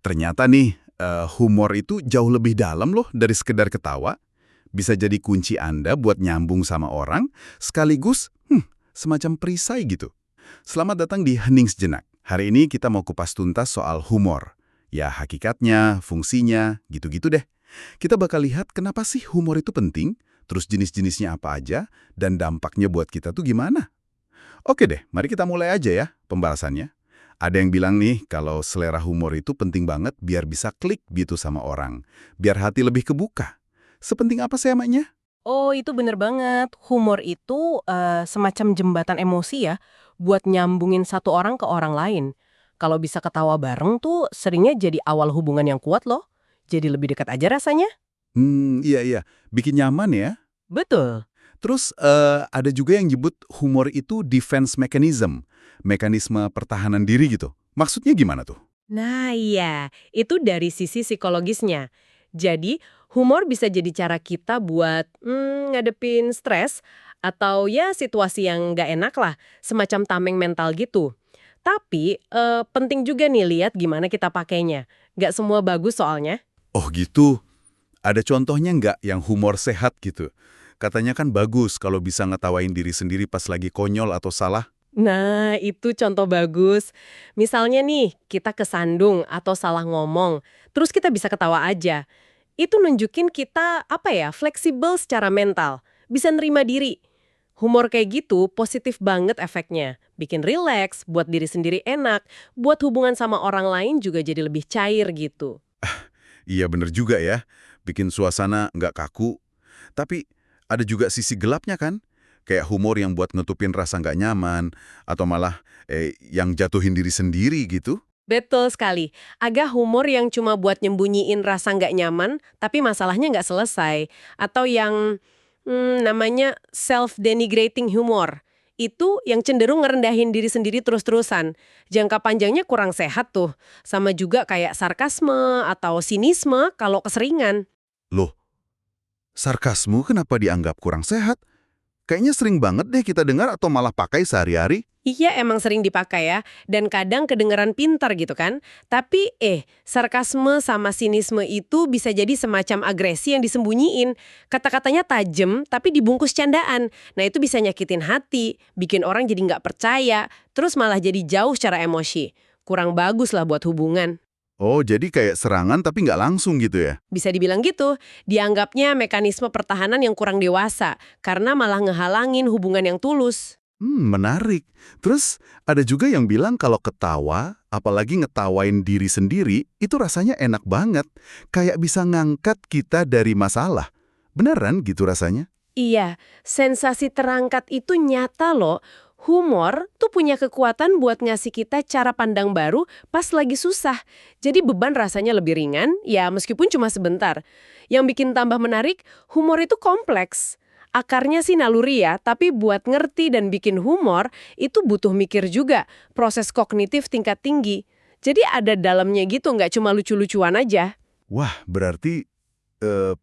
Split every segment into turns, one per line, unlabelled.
Ternyata nih, humor itu jauh lebih dalam loh dari sekedar ketawa. Bisa jadi kunci Anda buat nyambung sama orang, sekaligus semacam perisai gitu. Selamat datang di Hening Sejenak. Hari ini kita mau kupas tuntas soal humor. Ya, hakikatnya, fungsinya, gitu-gitu deh. Kita bakal lihat kenapa sih humor itu penting, terus jenis-jenisnya apa aja, dan dampaknya buat kita tuh gimana. Oke deh, mari kita mulai aja ya pembahasannya. Ada yang bilang nih kalau selera humor itu penting banget biar bisa klik gitu sama orang. Biar hati lebih kebuka. Sepenting apa sih emangnya?
Oh, itu bener banget. Humor itu semacam jembatan emosi ya, buat nyambungin satu orang ke orang lain. Kalau bisa ketawa bareng tuh seringnya jadi awal hubungan yang kuat loh. Jadi lebih dekat aja rasanya.
Iya iya, bikin nyaman ya.
Betul.
Terus ada juga yang nyebut humor itu defense mechanism, mekanisme pertahanan diri gitu. Maksudnya gimana tuh?
Nah iya, itu dari sisi psikologisnya. Jadi, humor bisa jadi cara kita buat ngadepin stres atau ya situasi yang nggak enak lah, semacam tameng mental gitu. Tapi, penting juga nih lihat gimana kita pakainya. Nggak semua bagus soalnya.
Oh gitu. Ada contohnya nggak yang humor sehat gitu? Katanya kan bagus kalau bisa ngetawain diri sendiri pas lagi konyol atau salah.
Nah, itu contoh bagus. Misalnya nih, kita kesandung atau salah ngomong, terus kita bisa ketawa aja. Itu nunjukin kita, apa ya, fleksibel secara mental, bisa nerima diri. Humor kayak gitu positif banget efeknya. Bikin rileks, buat diri sendiri enak, buat hubungan sama orang lain juga jadi lebih cair gitu.
Iya bener juga ya, bikin suasana nggak kaku. Tapi ada juga sisi gelapnya kan? Kayak humor yang buat nutupin rasa nggak nyaman, atau malah yang jatuhin diri sendiri gitu.
Betul sekali. Agak humor yang cuma buat nyembunyiin rasa nggak nyaman, tapi masalahnya nggak selesai. Atau yang namanya self-denigrating humor. Itu yang cenderung ngerendahin diri sendiri terus-terusan. Jangka panjangnya kurang sehat tuh. Sama juga kayak sarkasme atau sinisme kalau keseringan.
Loh, sarkasmu kenapa dianggap kurang sehat? Kayaknya sering banget deh kita dengar atau malah pakai sehari-hari.
Iya emang sering dipakai ya, dan kadang kedengeran pintar gitu kan. Tapi sarkasme sama sinisme itu bisa jadi semacam agresi yang disembunyiin. Kata-katanya tajam tapi dibungkus candaan. Nah itu bisa nyakitin hati, bikin orang jadi nggak percaya, terus malah jadi jauh secara emosi. Kurang bagus lah buat hubungan.
Oh, jadi kayak serangan tapi nggak langsung gitu ya?
Bisa dibilang gitu, dianggapnya mekanisme pertahanan yang kurang dewasa, karena malah ngehalangin hubungan yang tulus.
Menarik. Terus ada juga yang bilang kalau ketawa, apalagi ngetawain diri sendiri, itu rasanya enak banget. Kayak bisa ngangkat kita dari masalah. Beneran gitu rasanya?
Iya, sensasi terangkat itu nyata loh. Humor tuh punya kekuatan buat ngasih kita cara pandang baru pas lagi susah. Jadi beban rasanya lebih ringan, ya meskipun cuma sebentar. Yang bikin tambah menarik, humor itu kompleks. Akarnya sih naluri ya, tapi buat ngerti dan bikin humor, itu butuh mikir juga, proses kognitif tingkat tinggi. Jadi ada dalamnya gitu, nggak cuma lucu-lucuan aja.
Wah, berarti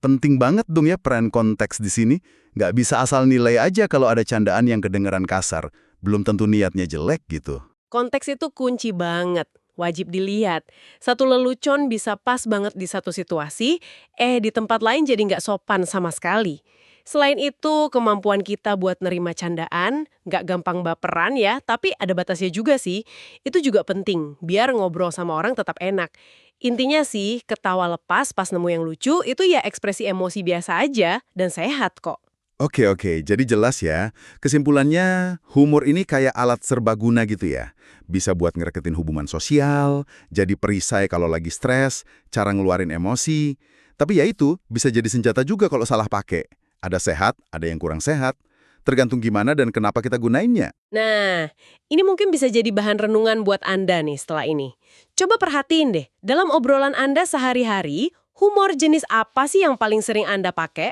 penting banget dong ya peran konteks di sini. Nggak bisa asal nilai aja kalau ada candaan yang kedengeran kasar. Belum tentu niatnya jelek gitu.
Konteks itu kunci banget, wajib dilihat. Satu lelucon bisa pas banget di satu situasi, di tempat lain jadi nggak sopan sama sekali. Selain itu, kemampuan kita buat nerima candaan, nggak gampang baperan ya, tapi ada batasnya juga sih. Itu juga penting, biar ngobrol sama orang tetap enak. Intinya sih, ketawa lepas pas nemu yang lucu, itu ya ekspresi emosi biasa aja, dan sehat kok.
Oke, oke. Jadi jelas ya. Kesimpulannya, humor ini kayak alat serbaguna gitu ya. Bisa buat ngereketin hubungan sosial, jadi perisai kalau lagi stres, cara ngeluarin emosi. Tapi ya itu, bisa jadi senjata juga kalau salah pakai. Ada sehat, ada yang kurang sehat. Tergantung gimana dan kenapa kita gunainnya.
Nah, ini mungkin bisa jadi bahan renungan buat Anda nih setelah ini. Coba perhatiin deh, dalam obrolan Anda sehari-hari, humor jenis apa sih yang paling sering Anda pakai?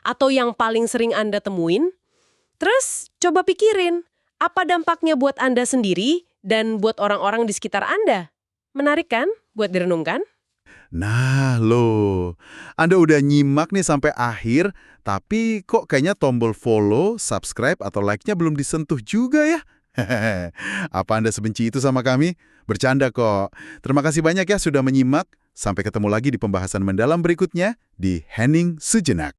Atau yang paling sering Anda temuin? Terus, coba pikirin, apa dampaknya buat Anda sendiri dan buat orang-orang di sekitar Anda? Menarik kan buat direnungkan?
Nah, loh. Anda udah nyimak nih sampai akhir, tapi kok kayaknya tombol follow, subscribe, atau like-nya belum disentuh juga ya? Apa Anda sebenci itu sama kami? Bercanda kok. Terima kasih banyak ya sudah menyimak. Sampai ketemu lagi di pembahasan mendalam berikutnya di Hening Sejenak.